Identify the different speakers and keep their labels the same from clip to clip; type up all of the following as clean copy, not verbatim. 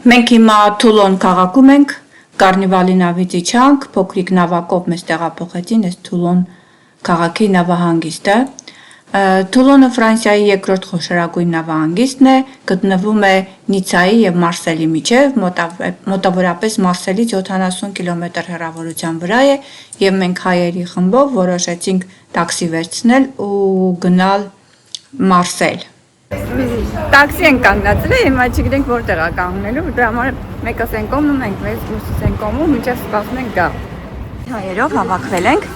Speaker 1: Մենք հիմա Թուլոն քաղաքում ենք, Կարնիվալի նավից իջանք, փոքրիկ նավակով մեզ տեղափոխեցին այս Թուլոն քաղաքի նավահանգիստը։ Թուլոնը Ֆրանսիայի երկրորդ խոշորագույն նավահանգիստն է, գտնվում է Նիցայի եւ Մարսելի միջև, մոտավորապես Մարսելից 70 կիլոմետր հեռավորության վրա է, եւ մենք հայերի խմբով որոշեցինք տաքսի վերցնել ու գնալ Մարսել։ Տաքսի ենք կանգնացել, հիմա չգիտենք որտեղ է կանգնելու, դրա համար մեկս են կողմում ենք, մյուսս են կողմում, մինչև սպասում ենք գա։ Հայերով հավաքվել ենք,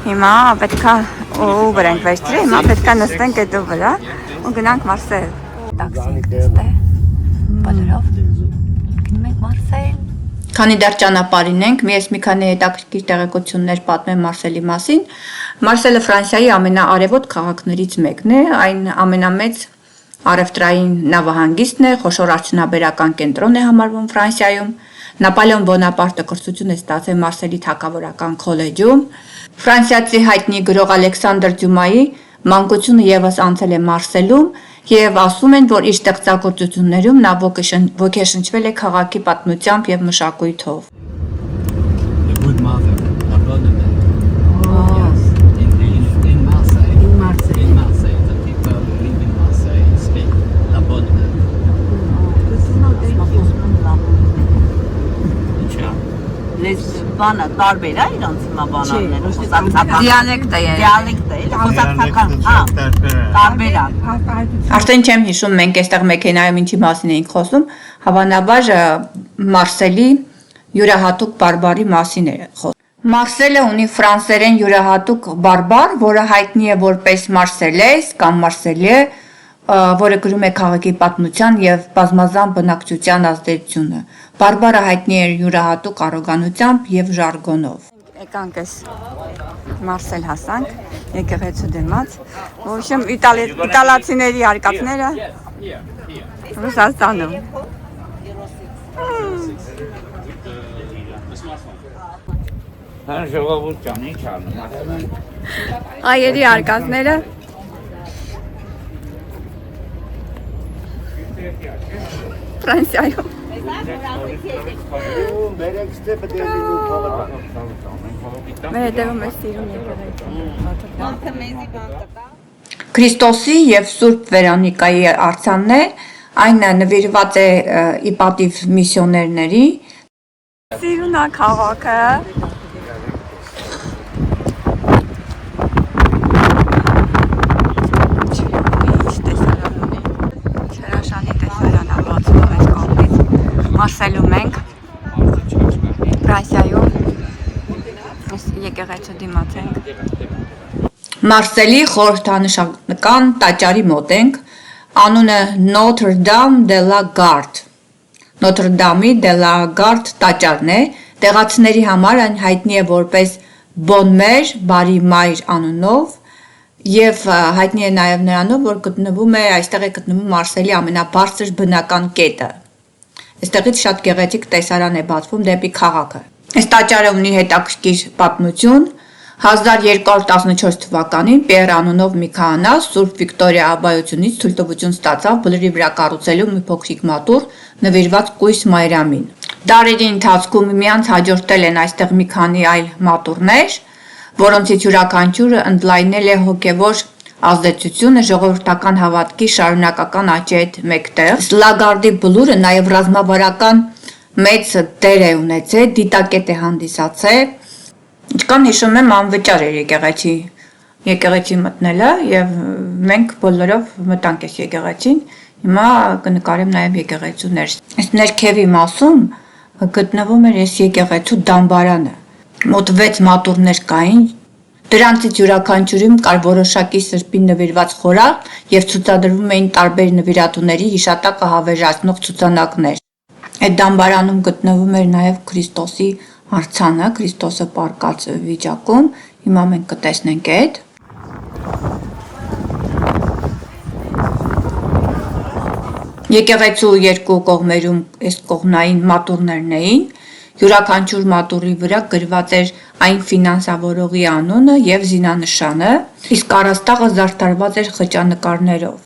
Speaker 1: հիմա պետքա Ուբեր ենք վերցրել, հիմա պետքա նստենք այդ վրա ու գնանք Մարսել։ Տաքսի ենք նստել, բոլորով գնում ենք Մարսել։ Քանի դեռ ճանապարհին ենք, մի քանի հետաքրքիր տեղեկություններ պատմեմ Մարսելի մասին։ Մարսելը Ֆրանսիայի ամենաարևոտ քաղաքներից մեկն է, այն ամենամեծ առևտրային նավահանգիստն է, խոշոր արդյունաբերական կենտրոն է համարվում Ֆրանսիայում։ Նապոլեոն Բոնապարտը կրթություն է ստացել Մարսելի թագավորական քոլեջում։ Ֆրանսիացի հայտնի գրող Ալեքսանդր Դյումայի մանկությունը եւս անցել է Մարսելում եւ ասում են, որ իր ստեղծագործություններում նա ոգեշնչվել է քաղաքի պատմությամբ եւ մշակույթով։
Speaker 2: Բանը տարբեր է իրանց հիմա բանալները,
Speaker 1: Դիալեկտ է։
Speaker 2: դիալեկտ է, խոսակցական, տարբեր է։
Speaker 1: Արդեն չեմ հիշում, մենք այստեղ մեքենայում ինչի մասին էինք խոսում, հավանաբար Մարսելի յուրահատուկ բարբարի մասին էր խոսում։ Մարսելը ունի ֆրանսերեն յուրահատուկ բարբար, որը հայտնի է որպես Մարսելես կամ Մարսելիե, որը գրում է քաղաքի պատմության եւ բազմազան բնակչության ազդեցությունը։ Բարբարը հայտնի է յուրահատուկ առոգանությամբ եւ ժարգոնով։ Եկանք էս Մարսել հասանք, եկեղեցու դեմած, ոչմ իտալացիների արկածները Ռուսաստանում։ Հայերի արկածները Ֆրանսիայում։ Մեր հետևում է սիրուն եկեղեցի։ Քրիստոսի եւ Սուրբ Վերոնիկայի արձանն է, այն նվիրված է ի պատիվ միսիոներների։ Սիրուն է քաղաքը։ Մարսելում ենք, Ֆրանսիայում, եկեղեցու դիմաց ենք։ Մարսելի խորհրդանշական տաճարի մոտ ենք, անունը Notre Dame de la Garde, Notre Dame de la Garde տաճարն է, տեղացիների համար այն հայտնի է որպես Բոնմեր, բարի մայր անունով, եւ հայտնի է նաեւ նրանով, որ այստեղ է գտնվում Մարսելի ամենաբարձր բնական կետը։ Այստեղից շատ գեղեցիկ տեսարան է բացվում դեպի քաղաքը։ Այս տաճարը ունի հետաքրքիր պատմություն։ 1214 թվականին Պիեր անունով մի քահանա Սուրբ Վիկտորիա աբայությունից թույլտվություն ստացավ բլրի վրա կառուցելու մի փոքրիկ մատուռ նվիրված կույս Մայրամին։ Դարերի ընթացքում միմյանց հաջորդել են այստեղ մի քանի այլ մատուռներ, որոնցից յուրաքանչյուրը ընդլայնել է հոգևոր ազդեցությունը ժողովրդական հավատքի շարունակական աճի հետ մեկտեղ։ Լագարդի բլուրը նաև ռազմավարական մեծ դեր է ունեցել, դիտակետ է հանդիսացել։ Ինչքան հիշում եմ, անվճար էր եկեղեցի մտնելը եւ մենք բոլորով մտանք այս եկեղեցին։ Հիմա կնկարեմ նաև եկեղեցուներ։ Այս ներքևի մասում գտնվում էր այս եկեղեցու դամբարանը։ Մոտ 6 մատուռներ կային։ Դրանցից յուրաքանչյուրում կար որոշակի սրբին նվիրված խորան եւ ցուցադրվում էին տարբեր նվիրատուների հիշատակը հավերժացնող ցուցանակներ։ Այդ դամբարանում գտնվում էր նաեւ Քրիստոսի արձանը, Քրիստոսը պառկած վիճակում։ Հիմա մենք կտեսնենք այդ։ Եկեղեցու երկու կողմերում այս կողմնային մատուռներն էին։ Յուրաքանչյուր մատուռի վրա գրված էր այն ֆինանսավորողի անունը եւ զինանշանը, իսկ առաստաղը զարդարված էր խճանկարներով։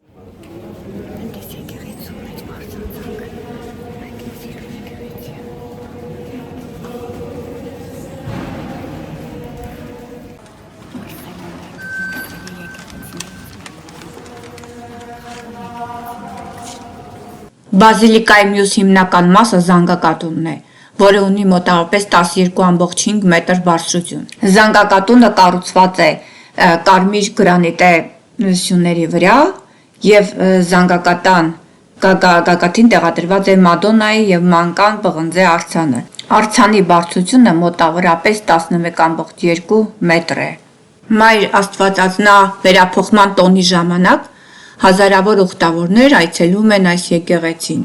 Speaker 1: Բազիլիկայի մյուս հիմնական մասը զանգակատունն է, որը ունի մոտավորապես 12.5 մետր բարձրություն։ Զանգակատունը կառուցված է կարմիր գրանիտե սյուների վրա եւ զանգակատին տեղադրված է Մադոննայի եւ Մանկան պղնձե արձանը։ Արձանի բարձրությունը մոտավորապես 11.2 մետր է։ Մայր Աստվածածնա վերափոխման տոնի ժամանակ հազարավոր ուխտավորներ այցելում են այս եկեղեցին։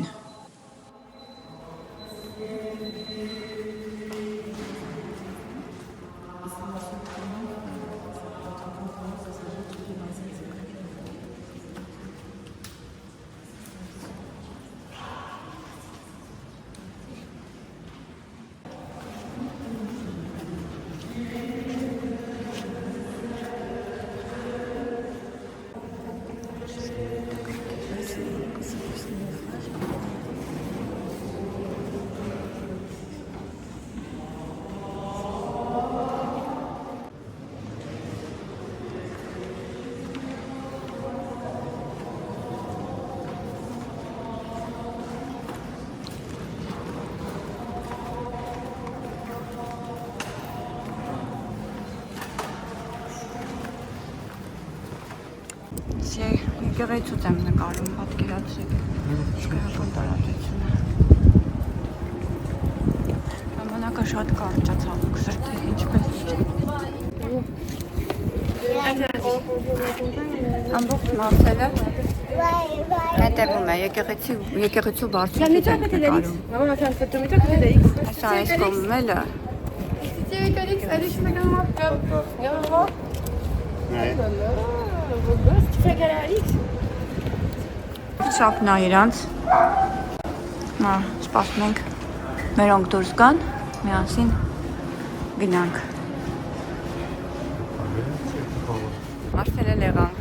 Speaker 1: Եկեղեցուց եմ նկարում, պատկերացրեք շքայական տարածությունը։ Ժամանակը շատ կարճ է, ցավոք սրտի, ինչպես ամբողջ Մարսելը հետևում է եկեղեցու բարձրությունից ենք նկարում։ Այս կողմում էլ Շապնա իրանց սպասում ենք մերոնք դուրս գան, միասին գնանք Մարսելը լեղանք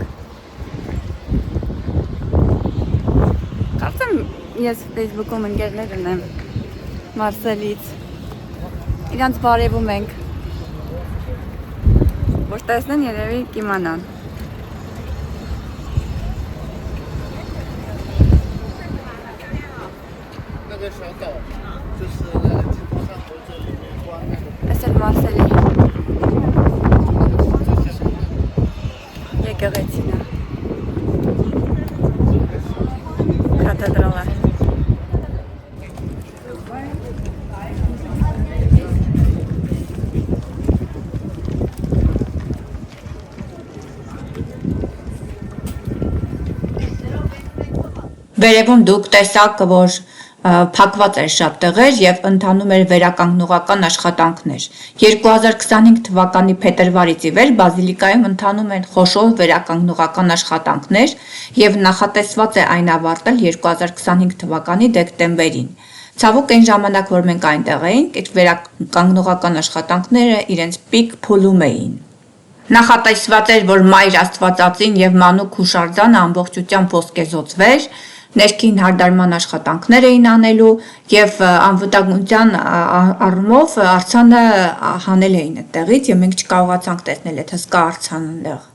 Speaker 1: կարծեմ ես Facebook-ում ընկերներ ունեմ Մարսելից իրանց բարևում ենք որ տեսնեն երևի կիմանան Այս էլ Մարսելի եկեղեցին է կաթեդրալը Վերևում դուք տեսաք, որ փակված էր շատ տեղեր եւ ընթանում էր վերականգնողական աշխատանքներ։ 2025 թվականի փետրվարից ի վեր բազիլիկայում ընթանում են խոշոր վերականգնողական աշխատանքներ եւ նախատեսված է այն ավարտել 2025 թվականի դեկտեմբերին։ Ցավոք այն ժամանակ, որ մենք այնտեղ էինք, այդ վերականգնողական աշխատանքները իրենց պիկ փուլում էին։ Նախատեսված էր, որ Մայր Աստվածածին եւ Մանուկ Հուշարձանը ամբողջությամբ ոսկեզօծվեր, ներքին հարդարման աշխատանքներ էին անելու եւ անվտանգության առումով արձանը հանել էին այդտեղից եւ մենք չկարողացանք տեսնել այդ հսկա արձանը այնտեղ։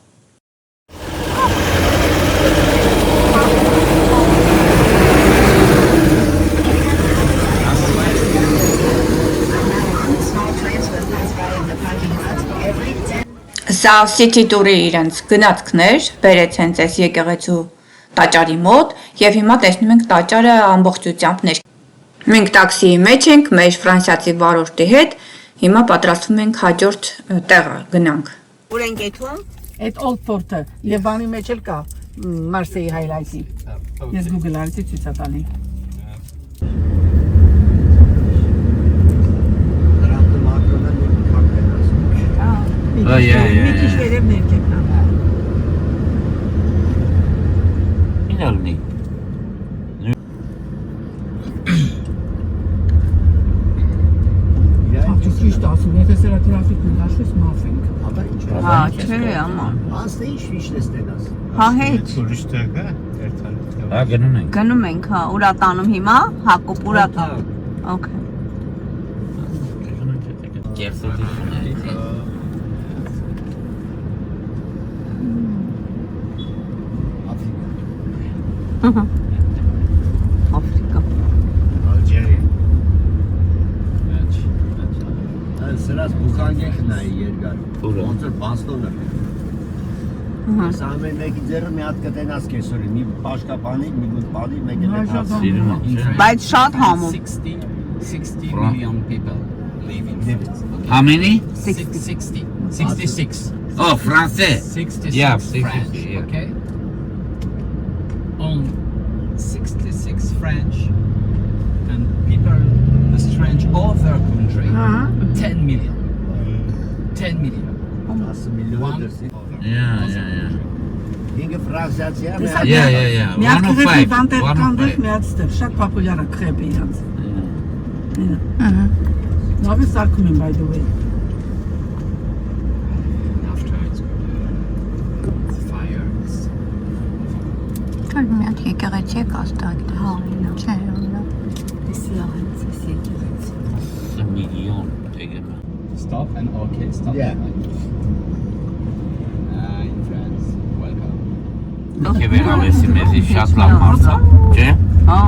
Speaker 1: Սա City Tour-ի իրենց գնացքներ, բերեց հենց այս եկեղեցու տաճարի մոտ եւ հիմա տեսնում ենք տաճարը ամբողջությամբ ներքին։ Մենք տաքսիի մեջ ենք մեր ֆրանսիացի վարորդի հետ, հիմա պատրաստվում ենք հաջորդ տեղը գնանք։
Speaker 3: Ուր ենք եթում։
Speaker 2: Այդ Old Port-ը եւ բանի մեջ էլ կա Մարսեի highlight-ի։ Ես Google արեցի ցույց տալի։
Speaker 3: Մի քիչ երև ներքևն է։
Speaker 4: Ինալնի։
Speaker 2: Ճիշտ ասում, եթե սրա տրաֆիկն դաշես մաֆ ենք։
Speaker 1: Հա, չէ, ամա։
Speaker 5: Ասա ինչ ֆիշն ես տենաս։
Speaker 1: Հա, հետ։
Speaker 4: Տուրիստը հա գնում ենք։
Speaker 1: Գնում ենք, հա, ուրա տանում հիմա, Հակոբ ուրա տան։ Okay։
Speaker 4: Կերսոդի
Speaker 1: Afrika։
Speaker 5: կանգեք նայի երկար։
Speaker 4: Ուրը։
Speaker 5: Ոնց որ բաստոնը։ Սա ամեն մեկի ձեռը մի հատ կտենաս կեսօրի, մի պաշկապանի, մի գուտ պալի, մեկ էլ հետ հաց։
Speaker 4: Սիրում եմ, չէ։
Speaker 2: Բայց շատ համում։
Speaker 6: 60 million people live in France.
Speaker 4: How many?
Speaker 6: 66.
Speaker 4: Oh, français.
Speaker 6: 66
Speaker 4: Yeah,
Speaker 6: French,
Speaker 4: 66, yeah.
Speaker 6: okay? On 66 French and people strange other country, 10 million. 10 million.
Speaker 5: 10 միլիոն դրսի։
Speaker 4: Yeah.
Speaker 5: Ինքը ֆրանսիացի է,
Speaker 4: Yeah.
Speaker 2: Մի հատ
Speaker 4: 105.
Speaker 2: քրեպի բանտեր
Speaker 4: 105.
Speaker 2: մի հատ ստեղ, շատ պապուլյար է քրեպը իրանց։ Լավ է սարքում են by the way։
Speaker 6: After it's fire.
Speaker 7: Կար մի հատ եկեղեցի է կաստակ դա։ Հա, չէ,
Speaker 4: A million. Tegema.
Speaker 6: Stop and okay, stop.
Speaker 5: Yeah.
Speaker 6: In France, welcome.
Speaker 4: Che veramente mezi շատ լավ մարդ է, չէ՞։
Speaker 7: հա,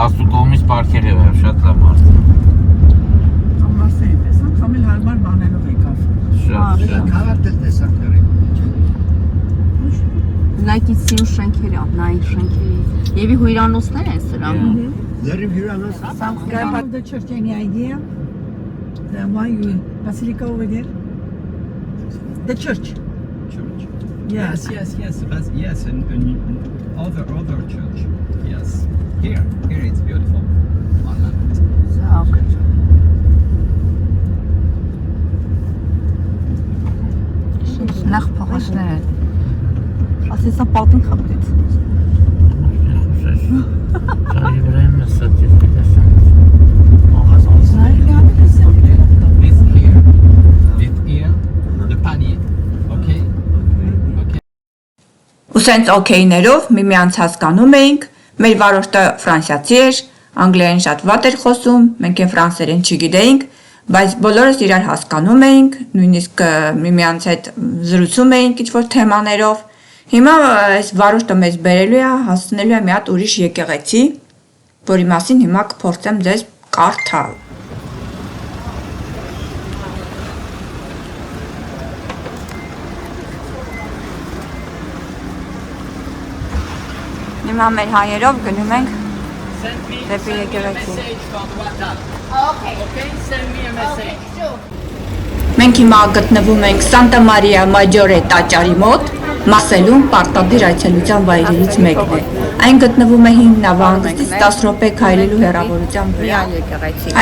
Speaker 4: Աստու կողմից պարքեր է վեր, շատ լավ մարդ է։
Speaker 2: Ամասեի պես, ամել հարմար բաներով եկավ։
Speaker 4: Շատ։
Speaker 5: Քարատել տեսակ դրի։
Speaker 7: նայքից սիրու շենքերը, նայ շենքերի։ Եվի հույրանոցներ են սրանք։
Speaker 5: Լրիվ հյուրանոց։
Speaker 2: About the church, any idea? The one you basilica over there? The church.
Speaker 6: Church.
Speaker 2: Yeah.
Speaker 6: Yes, and other church. Yes. Here it's beautiful. One minute.
Speaker 7: Նախ փողոցները։ Ասեսա պատին խփեց։
Speaker 4: Կարի վրա եմ ասած ես դեսեմ։
Speaker 6: This here, the panier. Okay?
Speaker 1: Ու սենց օքեյներով միմյանց հասկանում էինք, մեր վարորդը ֆրանսիացի էր, անգլերեն շատ վատ էր խոսում, մենք են ֆրանսերեն չգիտեինք, բայց բոլորս իրար հասկանում էինք, նույնիսկ միմյանց հետ զրուցում էինք ինչ-որ թեմաներով։ Հիմա այս վարորդը մեզ բերելու է, հասցնելու է մի հատ ուրիշ եկեղեցի, որի մասին հիմա կփորձեմ ձեզ կարդալ։ Հիմա մեր հայերով գնում ենք դեպի եկեղեցի։ Մենք հիմա գտնվում ենք Սանտա Մարիա Մաջորե տաճարի մոտ, Մարսելում պարտադիր այցելության վայրերից մեկն է։ Այն գտնվում է հին նավահանգստից 10 րոպե քայլելու հեռավորության վրա։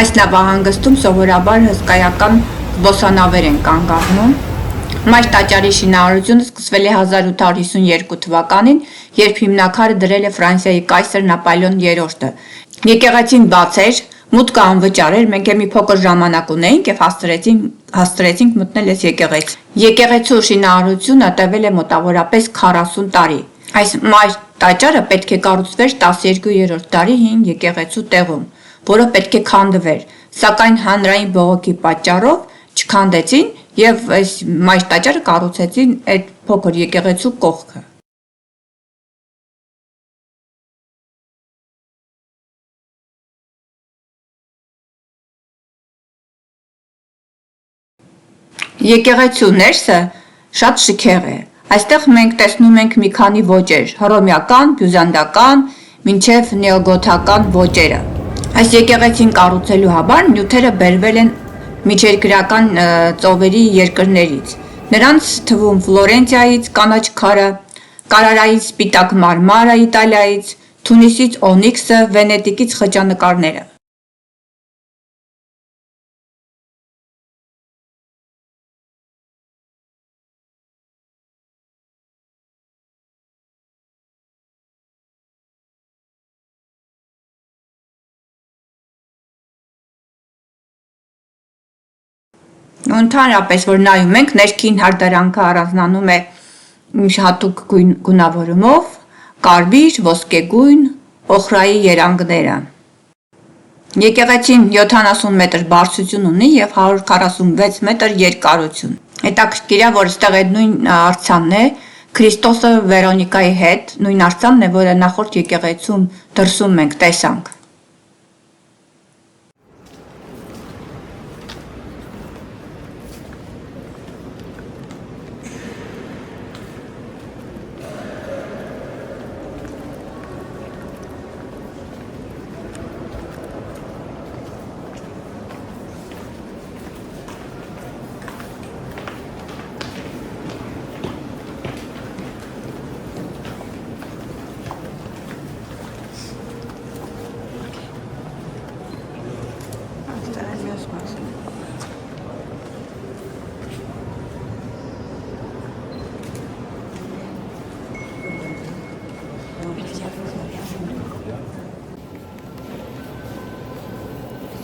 Speaker 1: Այս նավահանգստում սովորաբար հսկայական զբոսանավեր են կանգ առնում։ Մայր տաճարի շինարարությունը սկսվել է 1852 թվականին, երբ հիմնաքարը դրել է Ֆրանսիայի կայսր Նապոլեոն III-ը։ Եկեղեցին բաց էր, մուտքը անվճար էր, մենք մի փոքր ժամանակ ունեինք եւ հաստրեցինք մտնել այս եկեղեցի։ Եկեղեցու շինարարությունը տևել է մոտավորապես 40 տարի։ Այս մայր տաճարը պետք է կառուցվեր 12-րդ դարի հին եկեղեցու տեղում, որը պետք է քանդվեր, սակայն հանրային բողոքի պատճառով չքանդեցին եւ այս մայր տաճարը կառուցեցին այդ փոքր եկեղեցու կողքը։ Եկեղեցու ներսը շատ շքեղ է։ Այստեղ մենք տեսնում ենք մի քանի ոճեր՝ հռոմեական, բյուզանդական, մինչև նեոգոթական ոճերը։ Այս եկեղեցին կառուցելու համար նյութերը բերվել են միջերկրական ծովերի երկրներից։ Նրանց թվում Ֆլորենցիայից կանաչ քարը, Կարարայից սպիտակ մարմարը Իտալիայից, Թունիսից օնիքսը, Վենետիկից խճանկարները։ Ընդհանրապես, որ նայում ենք, ներքին հարդարանքը առանձնանում է հատուկ գունավորումով, կարմիր, ոսկեգույն, օխրայի երանգները։ Եկեղեցին 70 մետր բարձրություն ունի եւ 146 մետր երկարություն։ Հետաքրքիր է, որ այստեղ այդ նույն արձանն է Քրիստոսը Վերոնիկայի հետ, նույն արձանն է, որը նախորդ եկեղեցում դրսում մենք տեսանք։
Speaker 7: սպասում։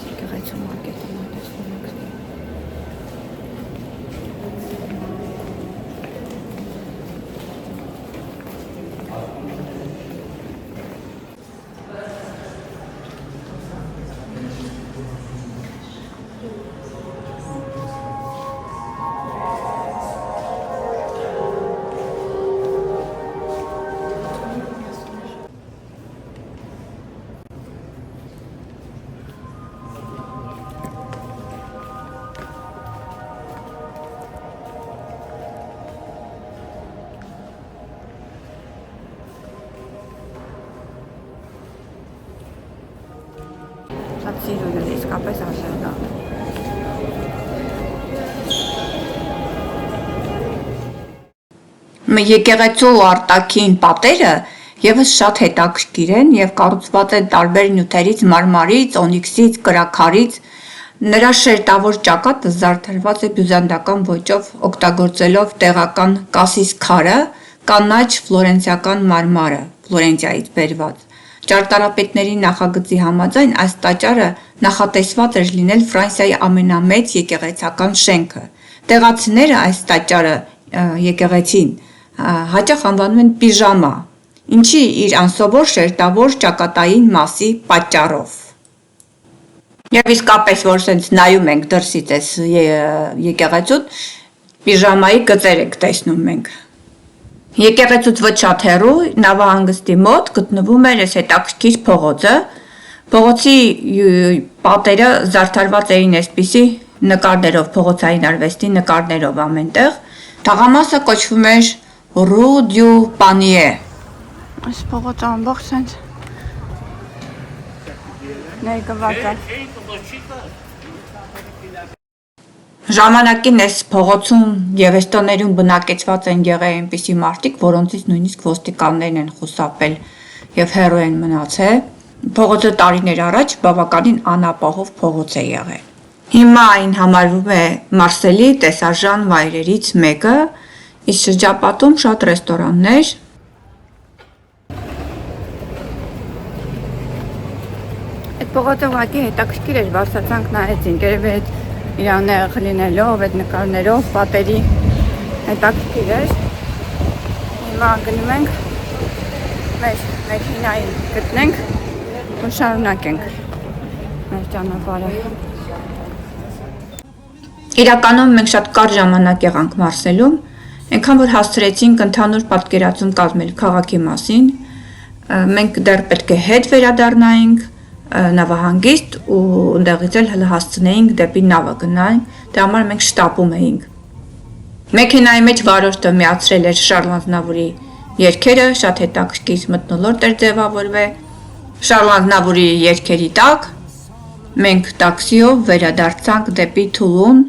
Speaker 7: Եկեղեցու մարկետը մոտեցնում ենք։ Շատ սիրուն էր, իսկապես արժանա։
Speaker 1: Եկեղեցու արտաքին պատերը եւս շատ հետաքրքիր են եւ կառուցված են տարբեր նյութերից՝ մարմարից, օնիքսից, կրաքարից։ Նրա շերտավոր ճակատը զարդարված է բյուզանդական ոճով, օգտագործելով տեղական կասիս քարը, կանաչ ֆլորենցիական մարմարը, Ֆլորենցիայից բերված։ Ճարտարապետների նախագծի համաձայն այս տաճարը նախատեսված էր լինել Ֆրանսիայի ամենամեծ եկեղեցական շենքը։ Տեղացիները այս տաճարը եկեղեցին հաճախ անվանում են պիժամա, ինչի իր անսովոր շերտավոր ճակատային մասի պատճառով։ Եվ իսկապես, որ սենց նայում ենք դրսից այս եկեղեցուն, պիժամայի գծեր ենք տեսնում մենք։ Եկեղեցուց ոչ շատ հեռու նավահանգստի մոտ գտնվում էր այս հետաքրքիր փողոցը։ Փողոցի պատերը զարդարված էին այսպիսի նկարներով, փողոցային արվեստի նկարներով ամենտեղ։ Թաղամասը կոչվում էր Rue du Panier։
Speaker 7: Այս փողոցը ամբողջ սենց ներգված է։
Speaker 1: Ժամանակին այս փողոցում եւ այս տոներում բնակեցված են եղել այնպիսի մարդիկ, որոնցից նույնիսկ ոստիկաններն են խուսափել եւ հեռու են մնացել։ Փողոցը տարիներ առաջ բավականին անապահով փողոց է եղել։ Հիմա այն համարվում է Մարսելի տեսարժան վայրերից մեկը, իսկ շրջապատում շատ ռեստորաններ։
Speaker 7: Այդ փողոցը ուղղակի հետաքրքիր էր, բարձրացանք նայեցինք, երևի այդ իրանեղ լինելով, այդ նկարներով, պատերի հետաքրքիր էր։ Հիմա գնում ենք մեր մեքենային գտնենք ու շարունակենք մեր ճանապարհը։
Speaker 1: Իրականում մենք շատ կարճ ժամանակ եղանք Մարսելում, այնքան որ հասցրեցինք ընդհանուր պատկերացում կազմել քաղաքի մասին, մենք դեռ պետք է հետ վերադառնայինք նավահանգիստ ու ընդեղից էլ հասցնեինք դեպի նավը գնանք, դրա համար մենք շտապում էինք։ Մեքենայի մեջ վարորդը միացրել էր Շարլ Ազնավուրի երգերը, շատ հետաքրքիր մթնոլորտ էր ձևավորվել։ Շարլ Ազնավուրի երգերի տակ մենք տաքսիով վերադարձանք դեպի Թուլուն,